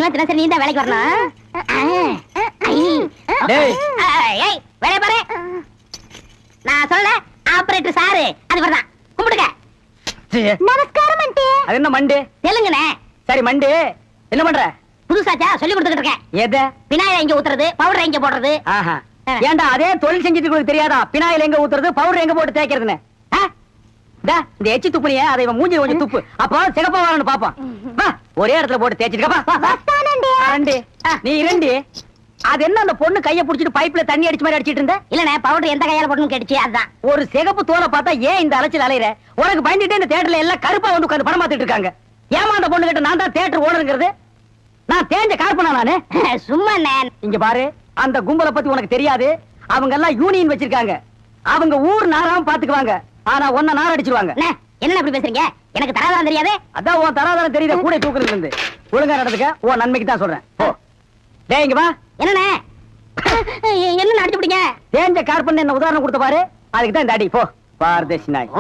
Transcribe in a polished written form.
இனிமே தினசரி நீ தான் வேலைக்கு வரணும். வேலைய பாரு. நான் சொல்ல ஆபரேட்டர் சாரு அது வரதான். கும்பிடுங்க. நமஸ்காரம் மண்டே. அது என்ன மண்டே? தெலுங்குனே. சரி மண்டே, என்ன பண்ற? புதுசாச்சா சொல்லி கொடுத்துட்டு இருக்கேன். எத? பினாயில எங்க ஊத்துறது, பவுடர் எங்க போடுறது. ஆஹா. ஏண்டா அதே தொழில் செஞ்சுட்டு உங்களுக்கு தெரியாதா? பினாயில எங்க ஊத்துறது, பவுடர் எங்க போட்டு தேய்க்கிறதுன்னு? இந்த எச்சி துப்புனிய அதை இவன் மூஞ்சி கொஞ்சம் துப்பு. அப்போ சிகப்பா வரணும் பாப்பான். ஒரே இடத்துல போட்டு தேய்ச்சிட்டு நீ இரண்டி. அது என்ன அந்த பொண்ணு கைய புடிச்சிட்டு பைப்ல தண்ணி அடிச்ச மாதிரி அடிச்சிட்டு இருந்த? இல்லனே பவுடர் எந்த கையால போடணும் கேட்டுச்சு அதான். ஒரு சிகப்பு தோலை பார்த்தா ஏன் இந்த அலைச்சல் அலையற? உனக்கு பயந்துட்டே இந்த தியேட்டர்ல எல்லாம் கருப்பா வந்து உட்கார்ந்து படம் பார்த்துட்டு இருக்காங்க. ஏமா அந்த பொண்ணு கிட்ட நான் தான் தியேட்டர் ஓனருங்கிறது? நான் தேஞ்ச கார்பனா நானு? சும்மா நான் இங்க பாரு, அந்த கும்பலை பத்தி உனக்கு தெரியாது. அவங்க எல்லாம் யூனியன் வச்சிருக்காங்க. அவங்க ஊர் நாராம பாத்துக்குவாங்க. ஆனா ஒன்ன நார அடிச்சிருவாங்க. என்ன அப்படி பேசுறீங்க? எனக்கு தராதரம் தெரியாது. அதான் உன் தராதரம் தெரியுத கூட தூக்குறது இருந்து. ஒழுங்கா நடந்துக்க. உன் நன்மைக்கு தான் சொல்றேன். போ. டேய் இங்க வா. என்னண்ணே? என்ன அடிச்சு பிடிங்க? தேஞ்ச கார்பன் என்ன உதாரணம் கொடுத்த பாரு. அதுக்கு தான் இந்த அடி. போ. பார்தேசி நாய்.